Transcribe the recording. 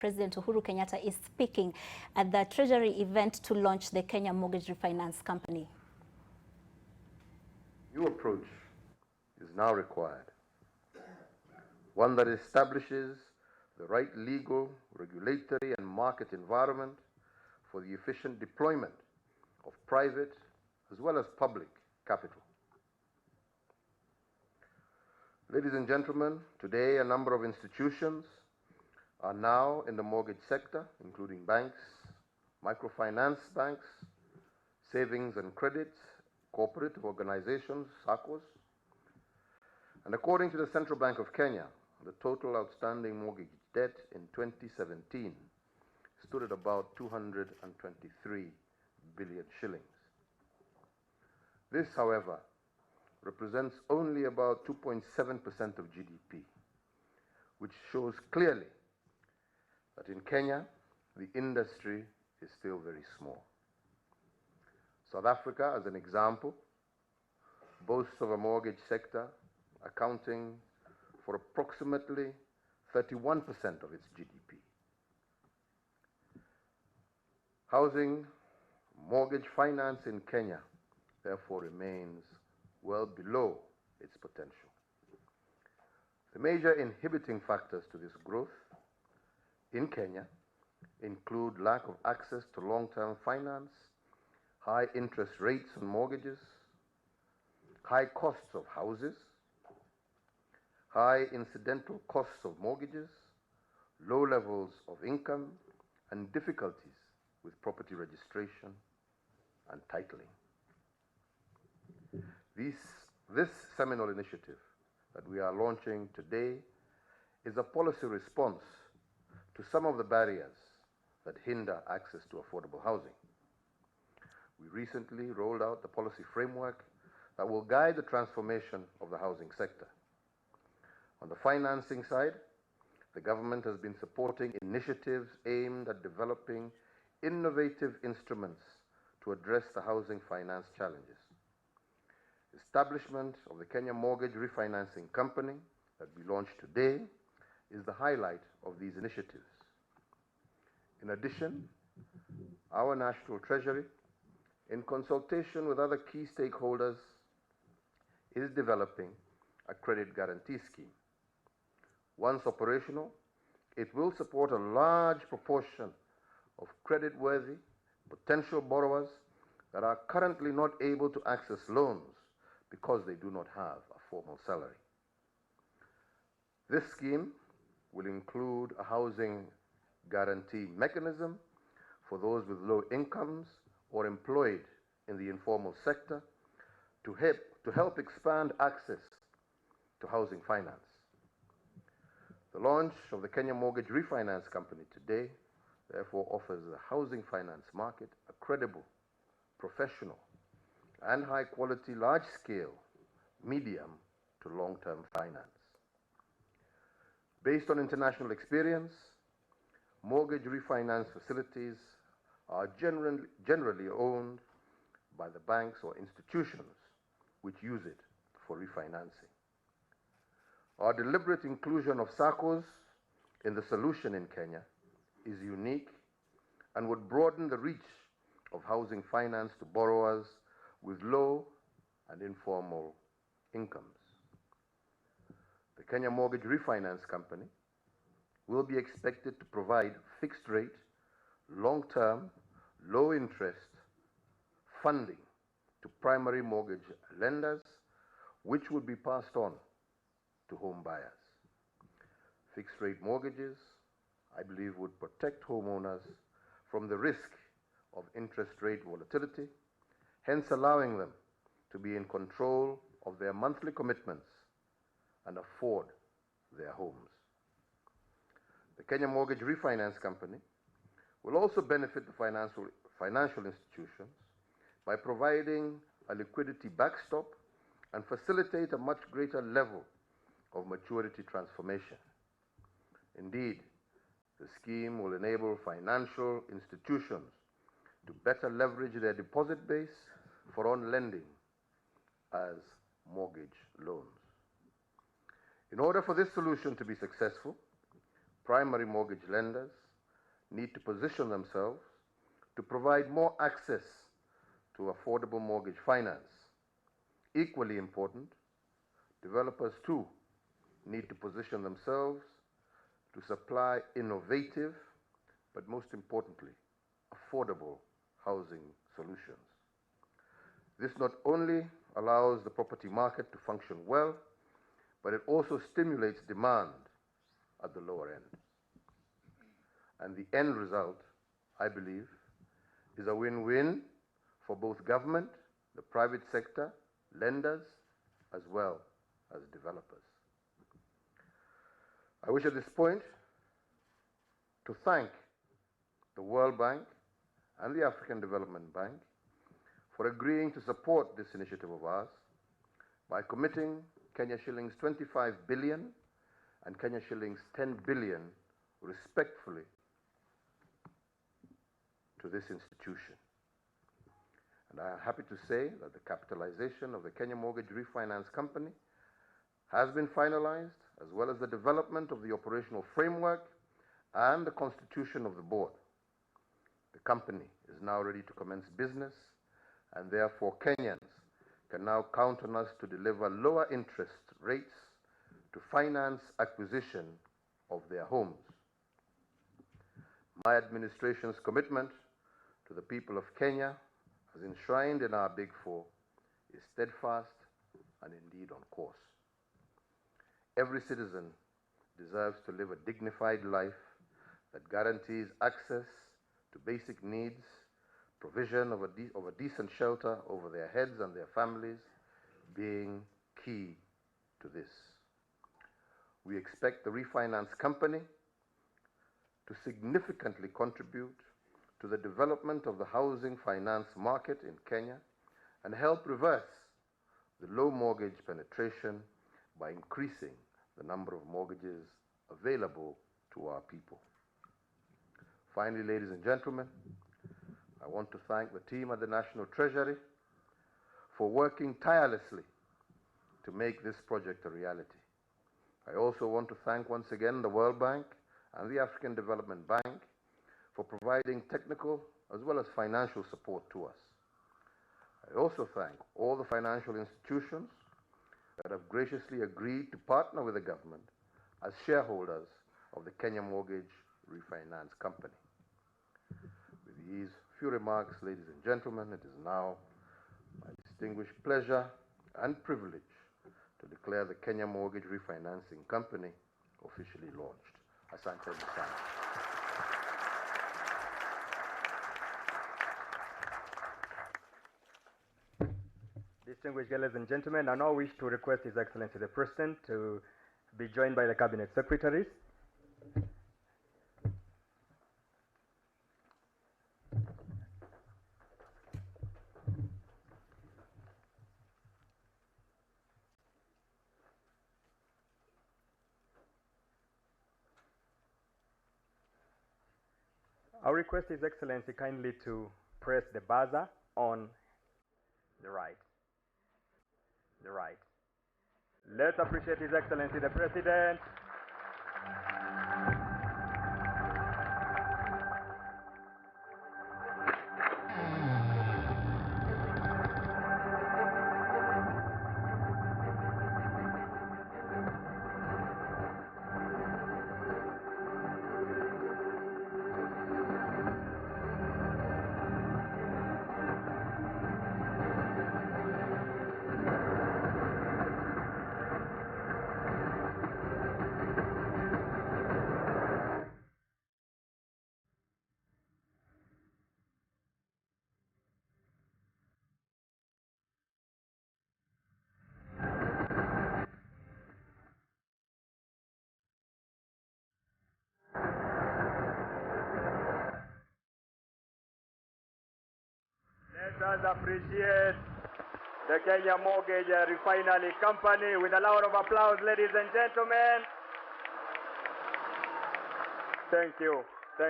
President Uhuru Kenyatta is speaking at the Treasury event to launch the Kenya Mortgage Refinance Company. New approach is now required, one that establishes the right legal, regulatory and market environment for the efficient deployment of private as well as public capital. Ladies and gentlemen, today a number of institutions are now in the mortgage sector, including banks, microfinance banks, savings and credit, cooperative organizations, SACCOs. And according to the Central Bank of Kenya, the total outstanding mortgage debt in 2017 stood at about 223 billion shillings. This, however, represents only about 2.7% of GDP, which shows clearly that in Kenya, the industry is still very small. South Africa, as an example, boasts of a mortgage sector accounting for approximately 31% of its GDP. Housing mortgage finance in Kenya, therefore, remains well below its potential. The major inhibiting factors to this growth in Kenya include lack of access to long-term finance, high interest rates on mortgages, high costs of houses, high incidental costs of mortgages, low levels of income, and difficulties with property registration and titling. This seminal initiative that we are launching today is a policy response to some of the barriers that hinder access to affordable housing. We recently rolled out the policy framework that will guide the transformation of the housing sector. On the financing side, the government has been supporting initiatives aimed at developing innovative instruments to address the housing finance challenges. Establishment of the Kenya Mortgage Refinance Company that we launched today is the highlight of these initiatives. In addition, our National Treasury, in consultation with other key stakeholders, is developing a credit guarantee scheme. Once operational, it will support a large proportion of credit-worthy potential borrowers that are currently not able to access loans because they do not have a formal salary. This scheme will include a housing guarantee mechanism for those with low incomes or employed in the informal sector to help expand access to housing finance. The launch of the Kenya Mortgage Refinance Company today therefore offers the housing finance market a credible, professional, and high-quality, large-scale, medium to long-term finance. Based on international experience, mortgage refinance facilities are generally owned by the banks or institutions which use it for refinancing. Our deliberate inclusion of SACCOs in the solution in Kenya is unique and would broaden the reach of housing finance to borrowers with low and informal incomes. The Kenya Mortgage Refinance Company will be expected to provide fixed rate, long-term, low-interest funding to primary mortgage lenders, which would be passed on to home buyers. Fixed-rate mortgages, I believe, would protect homeowners from the risk of interest rate volatility, hence allowing them to be in control of their monthly commitments and afford their homes. The Kenya Mortgage Refinance Company will also benefit the financial institutions by providing a liquidity backstop and facilitate a much greater level of maturity transformation. Indeed, the scheme will enable financial institutions to better leverage their deposit base for on-lending as mortgage loans. In order for this solution to be successful, primary mortgage lenders need to position themselves to provide more access to affordable mortgage finance. Equally important, developers too need to position themselves to supply innovative, but most importantly, affordable housing solutions. This not only allows the property market to function well, but it also stimulates demand at the lower end. And the end result, I believe, is a win-win for both government, the private sector, lenders, as well as developers. I wish at this point to thank the World Bank and the African Development Bank for agreeing to support this initiative of ours by committing Kenya shillings 25 billion and Kenya shillings 10 billion respectfully to this institution. And I am happy to say that the capitalization of the Kenya Mortgage Refinance Co has been finalized, as well as the development of the operational framework and the constitution of the board. The company is now ready to commence business, and therefore Kenyans can now count on us to deliver lower interest rates to finance acquisition of their homes. My administration's commitment to the people of Kenya, as enshrined in our Big Four, is steadfast and indeed on course. Every citizen deserves to live a dignified life that guarantees access to basic needs, provision of a decent shelter over their heads and their families being key to this. We expect the refinance company to significantly contribute to the development of the housing finance market in Kenya and help reverse the low mortgage penetration by increasing the number of mortgages available to our people. Finally, ladies and gentlemen, I want to thank the team at the National Treasury for working tirelessly to make this project a reality. I also want to thank once again the World Bank and the African Development Bank for providing technical as well as financial support to us. I also thank all the financial institutions that have graciously agreed to partner with the government as shareholders of the Kenya Mortgage Refinance Co. With these few remarks, ladies and gentlemen, it is now my distinguished pleasure and privilege to declare the Kenya Mortgage Refinancing Company officially launched. Asante sana. Distinguished ladies and gentlemen, I now wish to request His Excellency the President to be joined by the Cabinet Secretaries. I request His Excellency kindly to press the buzzer on the right. The right. Let's appreciate His Excellency the President. Let us appreciate the Kenya Mortgage Refinance Company with a round of applause, ladies and gentlemen. Thank you.